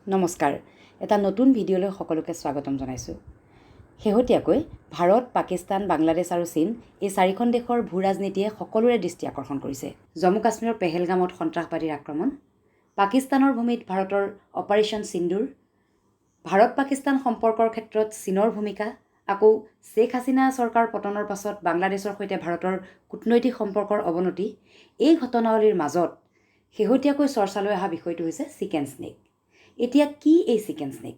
নমস্কাৰ এটা নতুন ভিডিঅ'লৈ সকলোকে স্বাগতম জনাইছোঁ শেহতীয়াকৈ ভাৰত পাকিস্তান বাংলাদেশ আৰু চীন এই চাৰিখন দেশৰ ভূ ৰাজনীতিয়ে সকলোৰে দৃষ্টি আকৰ্ষণ কৰিছে জম্মু কাশ্মীৰৰ পেহেলগামত সন্ত্ৰাসবাদীৰ আক্ৰমণ পাকিস্তানৰ ভূমিত ভাৰতৰ অপাৰেশ্যন সিন্দুৰ ভাৰত পাকিস্তান সম্পৰ্কৰ ক্ষেত্ৰত চীনৰ ভূমিকা আকৌ শেখ হাছিনা চৰকাৰ পতনৰ পাছত বাংলাদেশৰ সৈতে ভাৰতৰ কূটনৈতিক সম্পৰ্কৰ অৱনতি এই ঘটনাৱলীৰ মাজত শেহতীয়াকৈ চৰ্চালৈ অহা বিষয়টো হৈছে চিকেন স্নেক এতিয়া কি এই চিকেন স্নেক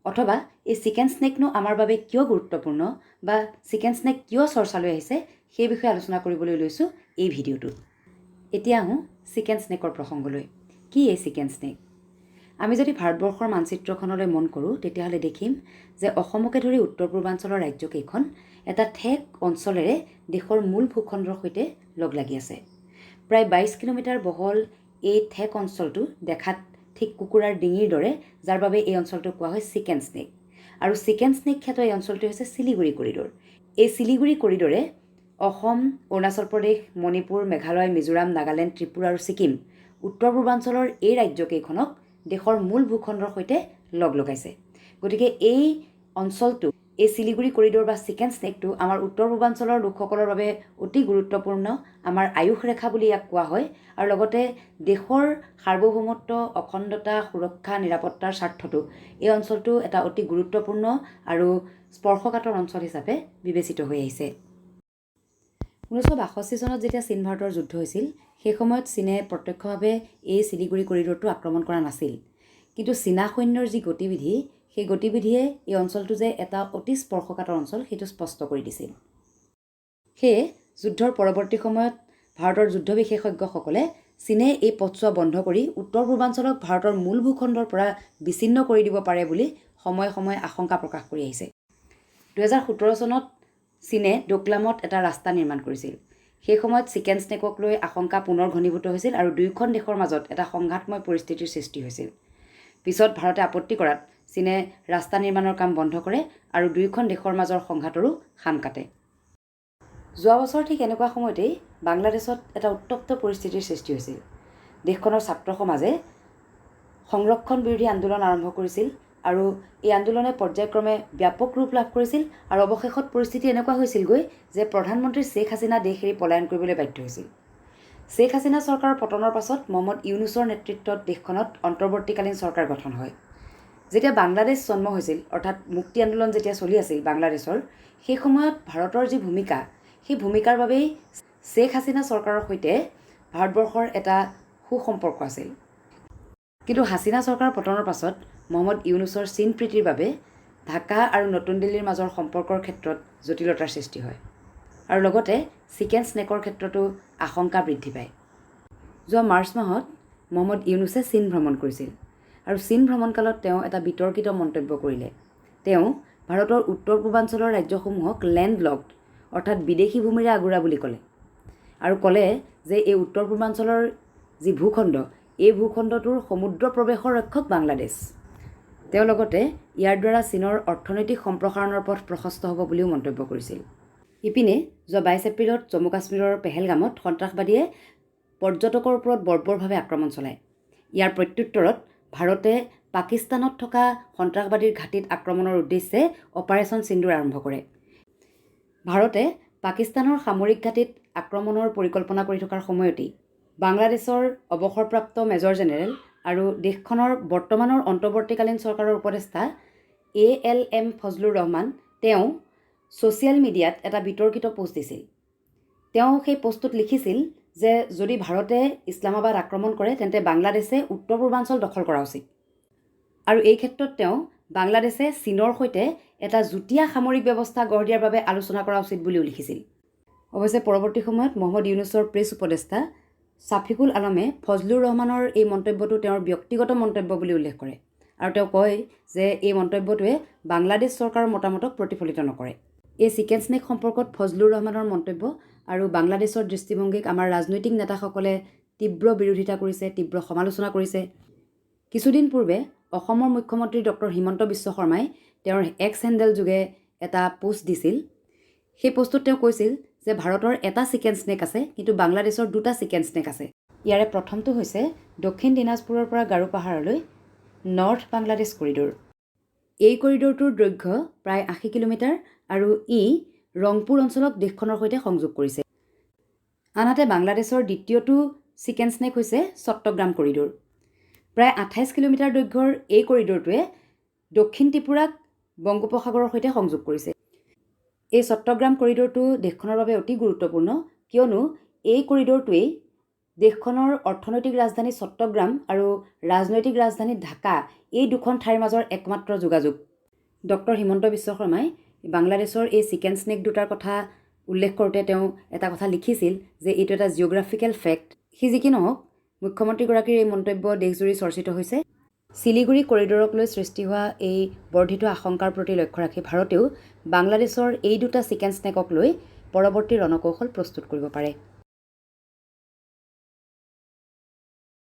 অথবা এই চিকেন স্নেকনো আমাৰ বাবে কিয় গুৰুত্বপূৰ্ণ বা চিকেন স্নেক কিয় চৰ্চালৈ আহিছে সেই বিষয়ে আলোচনা কৰিবলৈ লৈছোঁ এই ভিডিঅ'টোত এতিয়া আহোঁ চিকেন স্নেকৰ প্ৰসংগলৈ কি এই চিকেন স্নেক আমি যদি ভাৰতবৰ্ষৰ মানচিত্ৰখনলৈ মন কৰোঁ তেতিয়াহ'লে দেখিম যে অসমকে ধৰি উত্তৰ পূৰ্বাঞ্চলৰ ৰাজ্যকেইখন এটা ঠেক অঞ্চলেৰে দেশৰ মূল ভূখণ্ডৰ সৈতে লগ লাগি আছে প্ৰায় 22 কিলোমিটাৰ বহল এই ঠেক অঞ্চলটো দেখাত ঠিক কুকুৰাৰ ডিঙিৰ দৰে যাৰ বাবে এই অঞ্চলটো কোৱা হয় চিকেন স্নেক আৰু চিকেন স্নেক খ্যাত এই অঞ্চলটো হৈছে শিলিগুৰি কৰিডৰ এই শিলিগুৰি কৰিডৰে অসম অৰুণাচল প্ৰদেশ মণিপুৰ মেঘালয় মিজোৰাম নাগালেণ্ড ত্ৰিপুৰা আৰু ছিকিম উত্তৰ পূৰ্বাঞ্চলৰ এই ৰাজ্যকেইখনক দেশৰ মূল ভূখণ্ডৰ সৈতে লগ লগাইছে গতিকে এই অঞ্চলটো এই শিলিগুৰি কৰিডৰ বা চিকেন স্নেকটো আমাৰ উত্তৰ পূৰ্বাঞ্চলৰ লোকসকলৰ বাবে অতি গুৰুত্বপূৰ্ণ আমাৰ আয়ুস ৰেখা বুলি ইয়াক কোৱা হয় আৰু লগতে দেশৰ সাৰ্বভৌমত্ব অখণ্ডতা সুৰক্ষা নিৰাপত্তাৰ স্বাৰ্থতো এই অঞ্চলটো এটা অতি গুৰুত্বপূৰ্ণ আৰু স্পৰ্শকাতৰ অঞ্চল হিচাপে বিবেচিত হৈ আহিছে 1962 চনত যেতিয়া চীন ভাৰতৰ যুদ্ধ হৈছিল সেই সময়ত চীনে প্ৰত্যক্ষভাৱে এই শিলিগুৰি কৰিডৰটো আক্ৰমণ কৰা নাছিল কিন্তু চীনা সৈন্যৰ যি গতিবিধি সেই গতিবিধিয়ে এই অঞ্চলটো যে এটা অতি স্পৰ্শকাতৰ অঞ্চল সেইটো স্পষ্ট কৰি দিছিল সেয়ে যুদ্ধৰ পৰৱৰ্তী সময়ত ভাৰতৰ যুদ্ধ বিশেষজ্ঞসকলে চীনে এই পথছোৱা বন্ধ কৰি উত্তৰ পূৰ্বাঞ্চলক ভাৰতৰ মূল ভূখণ্ডৰ পৰা বিচ্ছিন্ন কৰি দিব পাৰে বুলি সময়ে সময়ে আশংকা প্ৰকাশ কৰি আহিছে 2017 চনত চীনে ডোকলামত এটা ৰাস্তা নিৰ্মাণ কৰিছিল সেই সময়ত চিকেন স্নেকক লৈ আশংকা পুনৰ ঘনীভূত হৈছিল আৰু দুয়োখন দেশৰ মাজত এটা সংঘাতময় পৰিস্থিতিৰ সৃষ্টি হৈছিল পিছত ভাৰতে আপত্তি কৰাত চীনে ৰাস্তা নিৰ্মাণৰ কাম বন্ধ কৰে আৰু দুয়োখন দেশৰ মাজৰ সংঘাতৰো শাম কাটে যোৱা বছৰ ঠিক এনেকুৱা সময়তেই বাংলাদেশত এটা উত্তপ্ত পৰিস্থিতিৰ সৃষ্টি হৈছিল দেশখনৰ ছাত্ৰ সমাজে সংৰক্ষণ বিৰোধী আন্দোলন আৰম্ভ কৰিছিল আৰু এই আন্দোলনে পৰ্যায়ক্ৰমে ব্যাপক ৰূপ লাভ কৰিছিল আৰু অৱশেষত পৰিস্থিতি এনেকুৱা হৈছিলগৈ যে প্ৰধানমন্ত্ৰী শেখ হাছিনা দেশ এৰি পলায়ন কৰিবলৈ বাধ্য হৈছিল শেখ হাছিনা চৰকাৰৰ পতনৰ পাছত মহম্মদ ইউনুছৰ নেতৃত্বত দেশখনত অন্তৰ্বৰ্তীকালীন চৰকাৰ গঠন হয় যেতিয়া বাংলাদেশ জন্ম হৈছিল অৰ্থাৎ মুক্তি আন্দোলন যেতিয়া চলি আছিল বাংলাদেশৰ সেই সময়ত ভাৰতৰ যি ভূমিকা সেই ভূমিকাৰ বাবেই শেখ হাছিনা চৰকাৰৰ সৈতে ভাৰতবৰ্ষৰ এটা সুসম্পৰ্ক আছিল কিন্তু হাছিনা চৰকাৰৰ পতনৰ পাছত মহম্মদ ইউনুছৰ চীন প্ৰীতিৰ বাবে ঢাকা আৰু নতুন দিল্লীৰ মাজৰ সম্পৰ্কৰ ক্ষেত্ৰত জটিলতাৰ সৃষ্টি হয় আৰু লগতে চিকেন স্নেকৰ ক্ষেত্ৰতো আশংকা বৃদ্ধি পায় যোৱা মাৰ্চ মাহত মহম্মদ ইউনুছে চীন ভ্ৰমণ কৰিছিল আৰু চীন ভ্ৰমণকালত তেওঁ এটা বিতৰ্কিত মন্তব্য কৰিলে তেওঁ ভাৰতৰ উত্তৰ পূৰ্বাঞ্চলৰ ৰাজ্যসমূহক লেণ্ডলকড অৰ্থাৎ বিদেশী ভূমিৰে আগুৰা বুলি ক'লে আৰু ক'লে যে এই উত্তৰ পূৰ্বাঞ্চলৰ যি ভূখণ্ড এই ভূখণ্ডটোৰ সমুদ্ৰ প্ৰৱেশৰ ৰক্ষক বাংলাদেশ তেওঁ লগতে ইয়াৰ দ্বাৰা চীনৰ অৰ্থনৈতিক সম্প্ৰসাৰণৰ পথ প্ৰশস্ত হ'ব বুলিও মন্তব্য কৰিছিল ইপিনে যোৱা 22 এপ্ৰিলত জম্মু কাশ্মীৰৰ পেহেলগামত সন্ত্ৰাসবাদীয়ে পৰ্যটকৰ ওপৰত বৰ্বৰভাৱে আক্ৰমণ চলায় ইয়াৰ প্ৰত্যুত্তৰত ভাৰতে পাকিস্তানত থকা সন্ত্ৰাসবাদীৰ ঘাটিত আক্ৰমণৰ উদ্দেশ্যে অপাৰেশ্যন সিন্দুৰ আৰম্ভ কৰে ভাৰতে পাকিস্তানৰ সামৰিক ঘাটিত আক্ৰমণৰ পৰিকল্পনা কৰি থকাৰ সময়তেই বাংলাদেশৰ অৱসৰপ্ৰাপ্ত মেজৰ জেনেৰেল আৰু দেশখনৰ বৰ্তমানৰ অন্তৰ্বৰ্তীকালীন চৰকাৰৰ উপদেষ্টা ALM ফজলুৰ ৰহমান তেওঁ ছ'চিয়েল মিডিয়াত এটা বিতৰ্কিত পোষ্ট দিছিল তেওঁ সেই পোষ্টটোত লিখিছিল যে যদি ভাৰতে ইছলামাবাদ আক্ৰমণ কৰে তেন্তে বাংলাদেশে উত্তৰ পূৰ্বাঞ্চল দখল কৰা উচিত আৰু এই ক্ষেত্ৰত তেওঁ বাংলাদেশে চীনৰ সৈতে এটা যুটীয়া সামৰিক ব্যৱস্থা গঢ় দিয়াৰ বাবে আলোচনা কৰা উচিত বুলিও লিখিছিল অৱশ্যে পৰৱৰ্তী সময়ত মহম্মদ ইউনুছৰ প্ৰেছ উপদেষ্টা ছাফিকুল আলমে ফজলুৰ ৰহমানৰ এই মন্তব্যটো তেওঁৰ ব্যক্তিগত মন্তব্য বুলি উল্লেখ কৰে আৰু তেওঁ কয় যে এই মন্তব্যটোৱে বাংলাদেশ চৰকাৰৰ মতামতক প্ৰতিফলিত নকৰে এই চিকেন স্নেক সম্পৰ্কত ফজলুৰ ৰহমানৰ মন্তব্য আৰু বাংলাদেশৰ দৃষ্টিভংগীক আমাৰ ৰাজনৈতিক নেতাসকলে তীব্ৰ বিৰোধিতা কৰিছে তীব্ৰ সমালোচনা কৰিছে কিছুদিন পূৰ্বে অসমৰ মুখ্যমন্ত্ৰী ডক্টৰ হিমন্ত বিশ্ব শৰ্মাই তেওঁৰ এক্স হেণ্ডেল যোগে এটা পোষ্ট দিছিল সেই পোষ্টত তেওঁ কৈছিল যে ভাৰতৰ এটা চিকেন স্নেক আছে কিন্তু বাংলাদেশৰ দুটা চিকেন স্নেক আছে ইয়াৰে প্ৰথমটো হৈছে দক্ষিণ দিনাজপুৰৰ পৰা গাৰো পাহাৰলৈ নৰ্থ বাংলাদেশ কৰিডৰ। এই কৰিডৰটোৰ দৈৰ্ঘ্য প্ৰায় 80 কিলোমিটাৰ আৰু ই ৰংপুৰ অঞ্চলক দেশখনৰ সৈতে সংযোগ কৰিছে। আনহাতে বাংলাদেশৰ দ্বিতীয়টো চিকেন স্নেক হৈছে চট্টগ্ৰাম কৰিডৰ। প্ৰায় 28 কিলোমিটাৰ দৈৰ্ঘ্যৰ এই কৰিডৰটোৱে দক্ষিণ ত্ৰিপুৰাক বংগোপসাগৰৰ সৈতে সংযোগ কৰিছে। এই চট্টগ্ৰাম কৰিডৰটো দেশখনৰ বাবে অতি গুৰুত্বপূৰ্ণ, কিয়নো এই কৰিডৰটোৱেই দেশখনৰ অৰ্থনৈতিক ৰাজধানী চট্টগ্ৰাম আৰু ৰাজনৈতিক ৰাজধানী ঢাকা এই দুখন ঠাইৰ মাজৰ একমাত্ৰ যোগাযোগ। ডক্টৰ হিমন্ত বিশ্ব শৰ্মাই বাংলাদেশৰ এই চিকেন স্নেক দুটাৰ কথা উল্লেখ কৰোঁতে তেওঁ এটা কথা লিখিছিল যে এইটো এটা জিঅ'গ্ৰাফিকেল ফেক্ট। সি যি কি নহওক, মুখ্যমন্ত্ৰীগৰাকীৰ এই মন্তব্য দেশজুৰি চৰ্চিত হৈছে। শিলিগুৰি কৰিডৰক লৈ সৃষ্টি হোৱা এই বৰ্ধিত আশংকাৰ প্ৰতি লক্ষ্য ৰাখি ভাৰতেও বাংলাদেশৰ এই দুটা চিকেন স্নেকক লৈ পৰৱৰ্তী ৰণকৌশল প্ৰস্তুত কৰিব পাৰে।